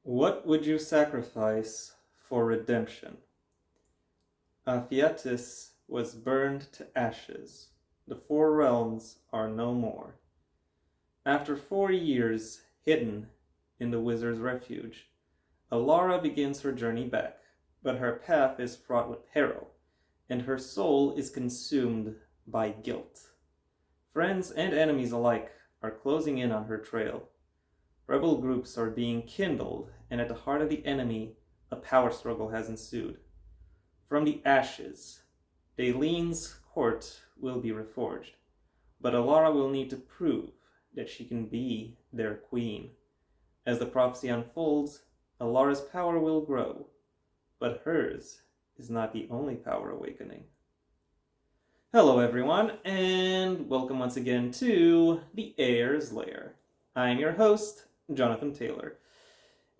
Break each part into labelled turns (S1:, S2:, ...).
S1: What would you sacrifice for redemption? Theatis was burned to ashes. The four realms are no more. After 4 years hidden in the wizard's refuge, Alara begins her journey back, but her path is fraught with peril, and her soul is consumed by guilt. Friends and enemies alike are closing in on her trail. Rebel groups are being kindled, and at the heart of the enemy, a power struggle has ensued. From the ashes, Daline's court will be reforged, but Alara will need to prove that she can be their queen. As the prophecy unfolds, Alara's power will grow, but hers is not the only power awakening. Hello everyone, and welcome once again to the Heir's Lair. I am your host, Jonathan Taylor,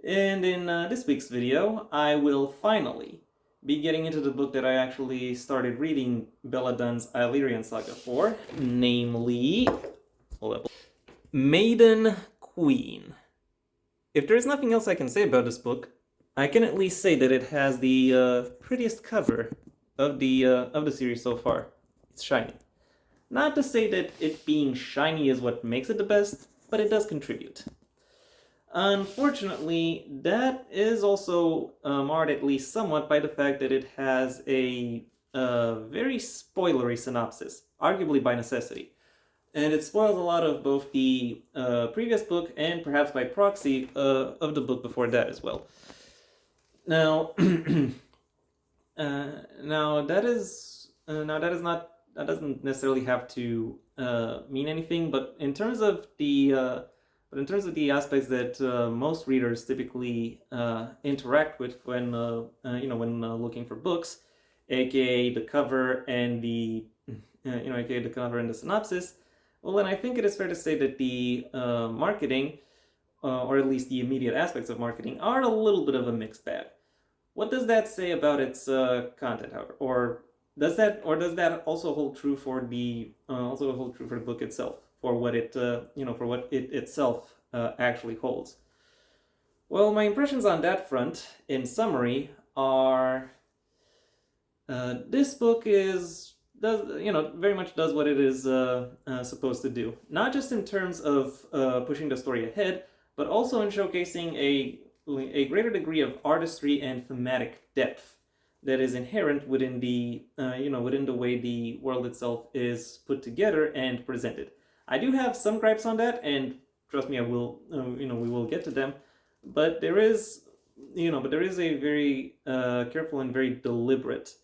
S1: and in this week's video, I will finally be getting into the book that I actually started reading Belladon's Illyrian saga for, namely Maiden Queen. If there's nothing else I can say about this book, I can at least say that it has the prettiest cover of the series so far. It's shiny. Not to say that it being shiny is what makes it the best, but it does contribute. Unfortunately, that is also marred at least somewhat by the fact that it has a very spoilery synopsis, arguably by necessity. And it spoils a lot of both the previous book and perhaps by proxy of the book before that as well. Now, that doesn't necessarily have to mean anything, but in terms of the aspects that most readers typically interact with when looking for books, aka the cover and the synopsis, well, then I think it is fair to say that the marketing, or at least the immediate aspects of marketing, are a little bit of a mixed bag. What does that say about its content, however, or does that also hold true for the book itself, for what it itself actually holds? Well, my impressions on that front, in summary, are this book very much does what it is supposed to do. Not just in terms of pushing the story ahead, but also in showcasing a greater degree of artistry and thematic depth that is inherent within the way the world itself is put together and presented. I do have some gripes on that, and trust me, I will we will get to them. But there is a very careful and very deliberate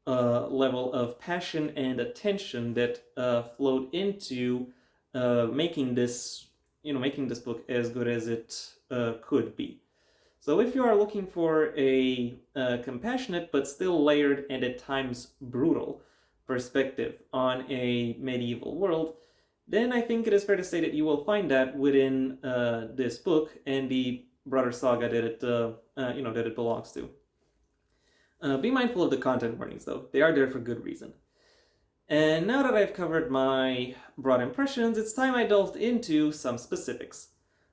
S1: level of passion and attention that flowed into making this book as good as it could be. So if you are looking for a compassionate but still layered and at times brutal perspective on a medieval world, then I think it is fair to say that you will find that within this book and the broader saga that it belongs to. Be mindful of the content warnings, though. They are there for good reason. And now that I've covered my broad impressions, it's time I delved into some specifics.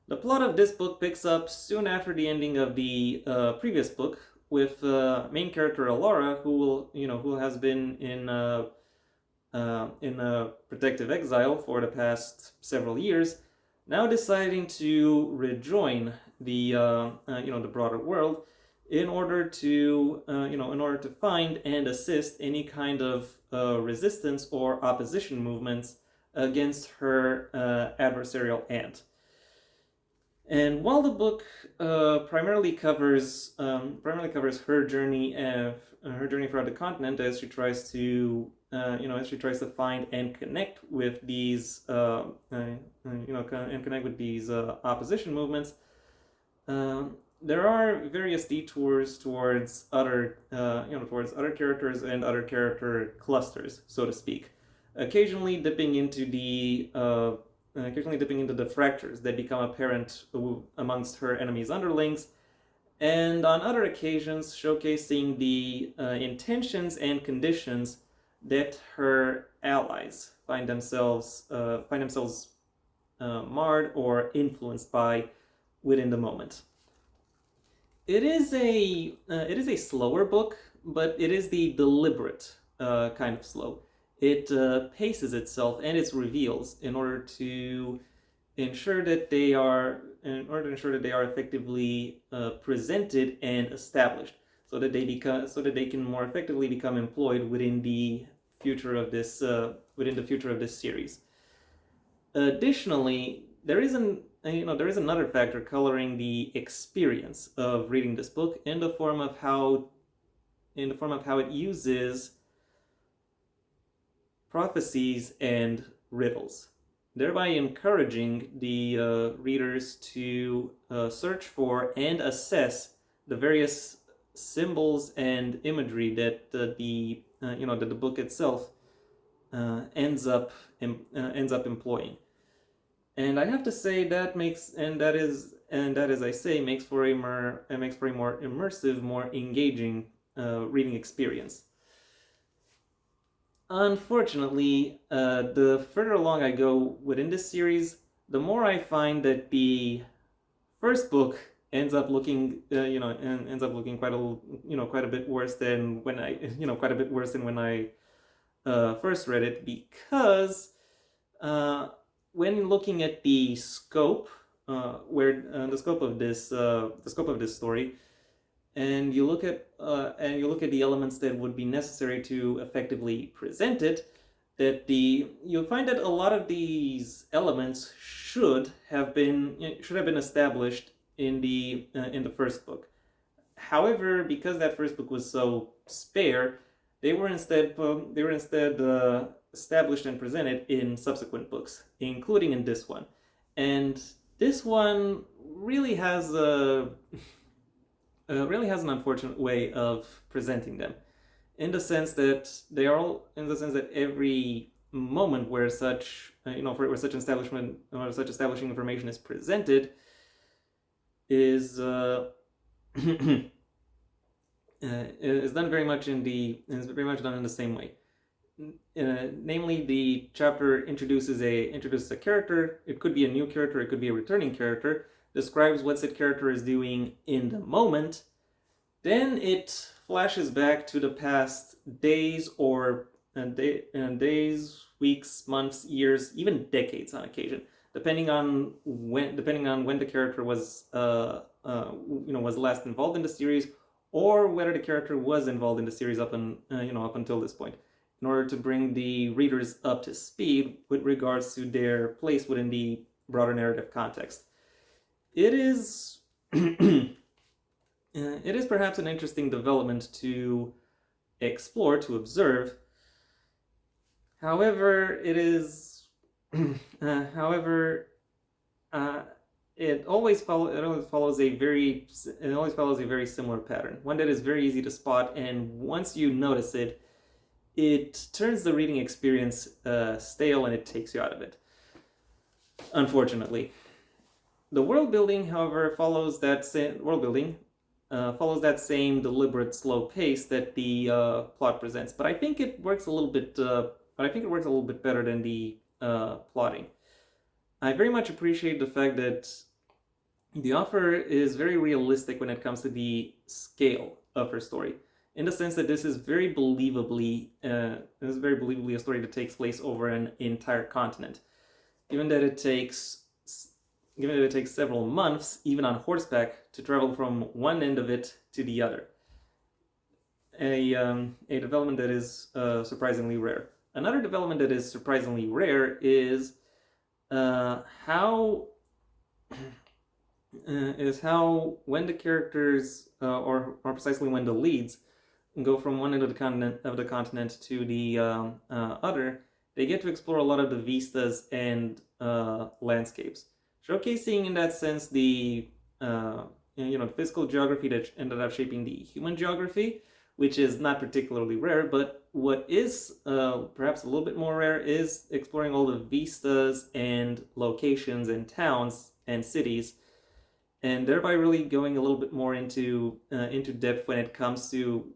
S1: The plot of this book picks up soon after the ending of the previous book, with main character Alara, who has been in protective exile for the past several years, now deciding to rejoin the broader world in order to find and assist any kind of resistance or opposition movements against her adversarial aunt. And while the book primarily covers her journey throughout the continent as she tries to find and connect with these opposition movements, there are various detours towards other characters and other character clusters, so to speak. Occasionally dipping into the fractures that become apparent amongst her enemies' underlings, and on other occasions showcasing the intentions and conditions that her allies find themselves marred or influenced by within the moment. It is a slower book, but it is the deliberate kind of slow. It paces itself and its reveals in order to ensure that they are effectively presented and established, so that they can more effectively become employed within the future of this series. Additionally, there is another factor coloring the experience of reading this book in the form of how it uses prophecies and riddles, thereby encouraging the readers to search for and assess the various symbols and imagery that that the book itself ends up employing. And I have to say that makes and that is as I say makes for a more immersive, more engaging reading experience. Unfortunately, the further along I go within this series, the more I find that the first book ends up looking quite a bit worse than when I first read it, because when looking at the scope, where the scope of this story, and you look at the elements that would be necessary to effectively present it, you'll find that a lot of these elements should have been established in the first book. However, because that first book was so spare, they were instead established and presented in subsequent books, including in this one. And this one really has an unfortunate way of presenting them, in the sense that every moment where such establishing information is presented is is done very much done in the same way. Namely, the chapter introduces a character. It could be a new character, it could be a returning character. Describes what said character is doing in the moment. Then it flashes back to the past days days, weeks, months, years, even decades on occasion, depending on when the character was was last involved in the series, or whether the character was involved in the series up until this point, in order to bring the readers up to speed with regards to their place within the broader narrative context. It is it is perhaps an interesting development to explore, to observe. However, it always follows a very similar pattern, one that is very easy to spot, and once you notice it, it turns the reading experience stale, and it takes you out of it, unfortunately. The world building, however, follows that same deliberate, slow pace that the plot presents. But I think it works a little bit. Better than the plotting. I very much appreciate the fact that the author is very realistic when it comes to the scale of her story, in the sense that this is very believably a story that takes place over an entire continent, given that it takes several months, even on horseback, to travel from one end of it to the other. A development that is surprisingly rare. Another development that is surprisingly rare is how when the characters, or more precisely when the leads, go from one end of the continent to the other, they get to explore a lot of the vistas and landscapes, showcasing in that sense the physical geography that ended up shaping the human geography, which is not particularly rare. But what is perhaps a little bit more rare is exploring all the vistas and locations and towns and cities, and thereby really going a little bit more into depth when it comes to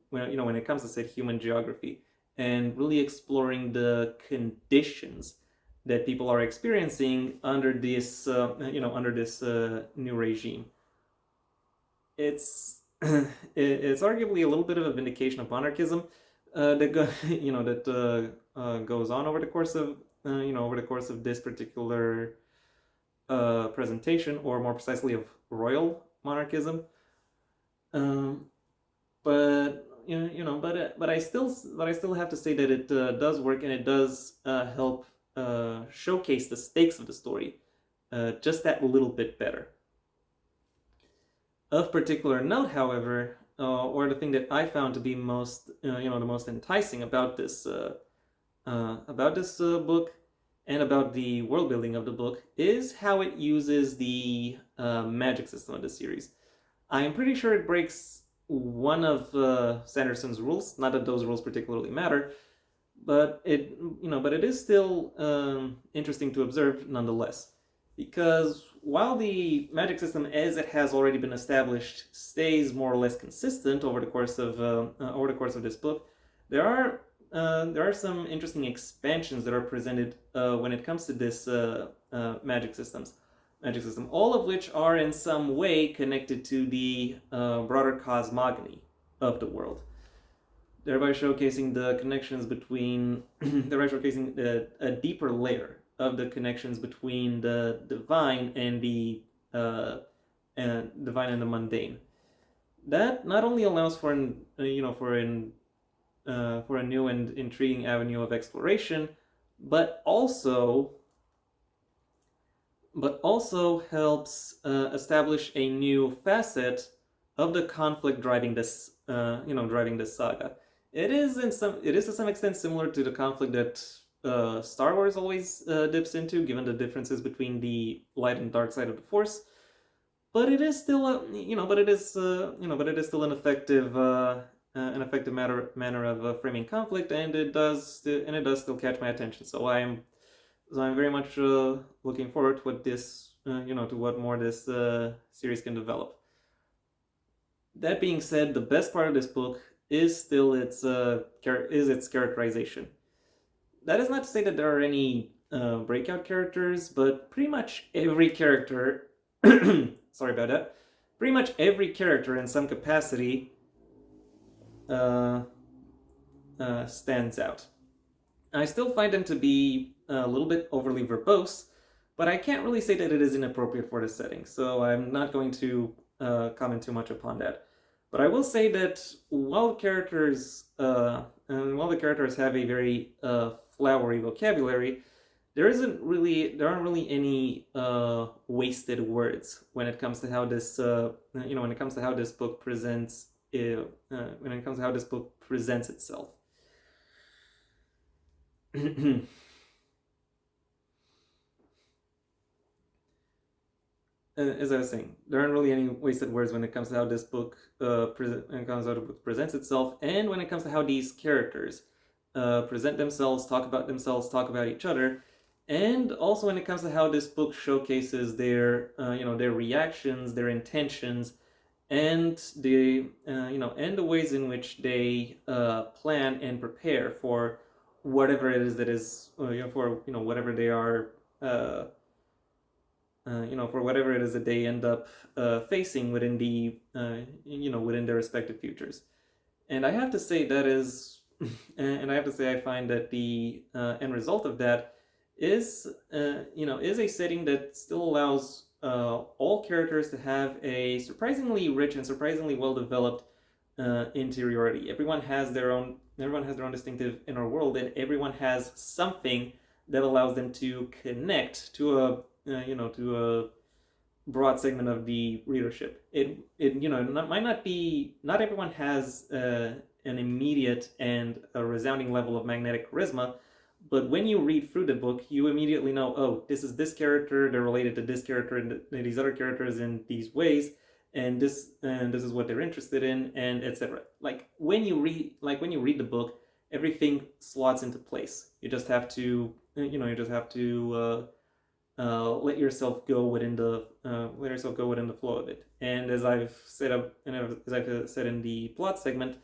S1: said human geography, and really exploring the conditions that people are experiencing under this new regime. it's it's arguably a little bit of a vindication of monarchism that goes on over the course of over the course of this particular presentation, or more precisely of royal monarchism. Um, but but I still have to say that it does work, and it does help showcase the stakes of the story just that little bit better. Of particular note, however, or the thing that I found to be most the most enticing about this book and about the world building of the book is how it uses the magic system of the series. I am pretty sure it breaks one of Sanderson's rules. Not that those rules particularly matter, but it is still interesting to observe nonetheless. Because while the magic system, as it has already been established, stays more or less consistent over the course of this book, there are some interesting expansions that are presented when it comes to this magic system, all of which are in some way connected to the broader cosmogony of the world, thereby showcasing the connections between, thereby showcasing a deeper layer of the connections between the divine and the divine and the mundane. That not only allows for for a new and intriguing avenue of exploration, but also helps establish a new facet of the conflict driving this saga. It is to some extent similar to the conflict that Star Wars always dips into, given the differences between the light and dark side of the Force. But it is still but it is still an effective manner of framing conflict, and it does still catch my attention. So I'm very much looking forward to what to what more this series can develop. That being said, the best part of this book is still its characterization. That is not to say that there are any breakout characters, but pretty much every character, sorry about that, pretty much every character in some capacity stands out. I still find them to be a little bit overly verbose, but I can't really say that it is inappropriate for the setting, so I'm not going to comment too much upon that. But I will say that while the characters have a very flowery vocabulary, there aren't really any wasted words when it comes to how this book presents itself. As I was saying, there aren't really any wasted words when it comes to how this book presents itself, and when it comes to how these characters present themselves, talk about each other, and also when it comes to how this book showcases their reactions, their intentions, and the ways in which they plan and prepare for whatever it is that is for whatever they are for whatever it is that they end up facing within within their respective futures. And I have to say I find that the end result of that is a setting that still allows all characters to have a surprisingly rich and surprisingly well developed interiority. Everyone has their own distinctive inner world, and everyone has something that allows them to connect to a broad segment of the readership. Not everyone has an immediate and a resounding level of magnetic charisma, but when you read through the book, you immediately know, oh, this is this character, they're related to this character and these other characters in these ways, and this is what they're interested in, and etc. Like when you read the book, everything slots into place. You just have to let yourself go within the flow of it. And as I've said in the plot segment,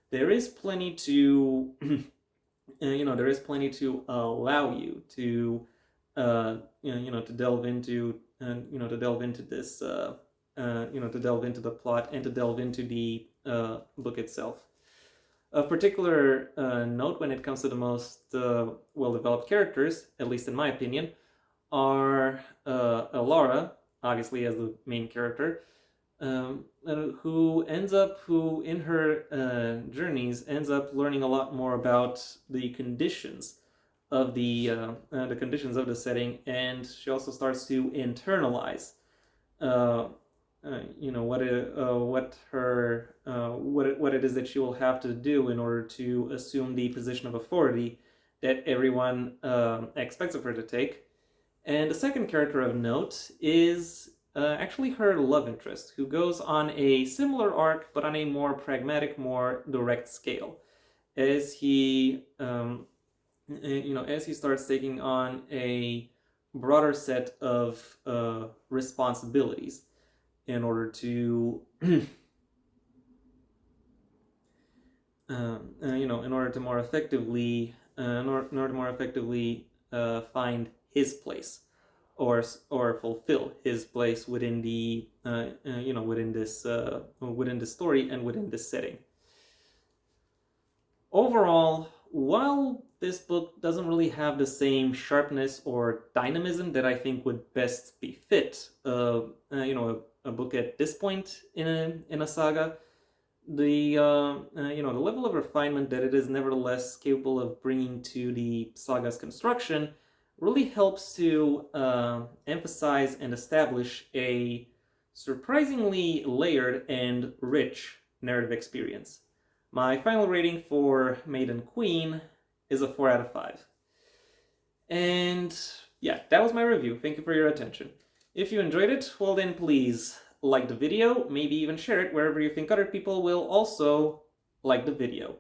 S1: there is plenty to allow you to delve into this to delve into the plot and to delve into the book itself. Of particular note when it comes to the most well-developed characters, at least in my opinion, are Laura, obviously as the main character, who in her journeys ends up learning a lot more about the conditions of the conditions of the setting, and she also starts to internalize what it is that she will have to do in order to assume the position of authority that everyone expects of her to take. And the second character of note is actually her love interest, who goes on a similar arc but on a more pragmatic, more direct scale, as he as he starts taking on a broader set of responsibilities in order to in order to more effectively find his place or fulfill his place within the within this story and within this setting. Overall, while this book doesn't really have the same sharpness or dynamism that I think would best befit a book at this point in a saga, the the level of refinement that it is nevertheless capable of bringing to the saga's construction really helps to emphasize and establish a surprisingly layered and rich narrative experience. My final rating for Maiden Queen is a 4 out of 5. And yeah, that was my review. Thank you for your attention. If you enjoyed it, well then please like the video, maybe even share it wherever you think other people will also like the video.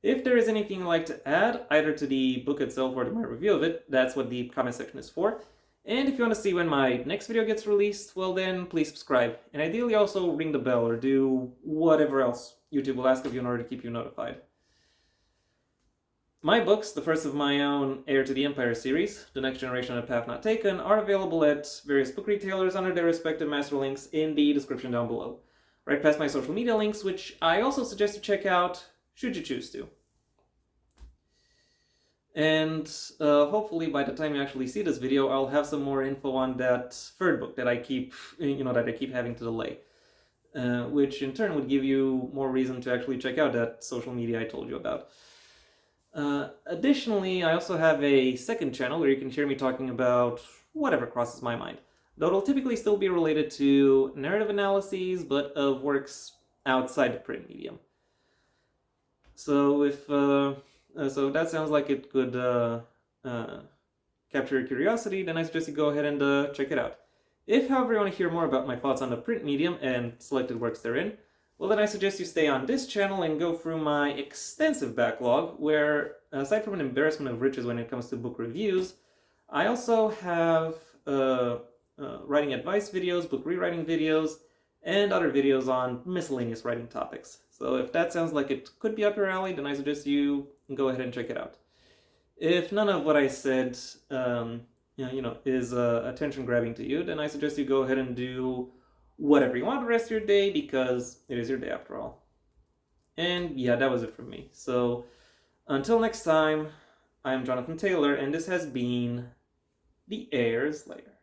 S1: If there is anything you'd like to add, either to the book itself or to my review of it, that's what the comment section is for. And if you want to see when my next video gets released, well then please subscribe. And ideally also ring the bell or do whatever else YouTube will ask of you in order to keep you notified. My books, the first of my own Heir to the Empire series, The Next Generation: A Path Not Taken, are available at various book retailers under their respective master links in the description down below. Right past my social media links, which I also suggest you check out, should you choose to. And hopefully by the time you actually see this video, I'll have some more info on that third book that I keep having to delay. Which in turn would give you more reason to actually check out that social media I told you about. Additionally, I also have a second channel where you can hear me talking about whatever crosses my mind, though it'll typically still be related to narrative analyses, but of works outside the print medium. So if that sounds like it could capture your curiosity, then I suggest you go ahead and check it out. If, however, you want to hear more about my thoughts on the print medium and selected works therein, well then I suggest you stay on this channel and go through my extensive backlog, where, aside from an embarrassment of riches when it comes to book reviews, I also have writing advice videos, book rewriting videos, and other videos on miscellaneous writing topics. So if that sounds like it could be up your alley, then I suggest you go ahead and check it out. If none of what I said is attention-grabbing to you, then I suggest you go ahead and do whatever you want the rest of your day, because it is your day after all. And yeah, that was it from me. So until next time, I am Jonathan Taylor, and this has been the Heir's Lair.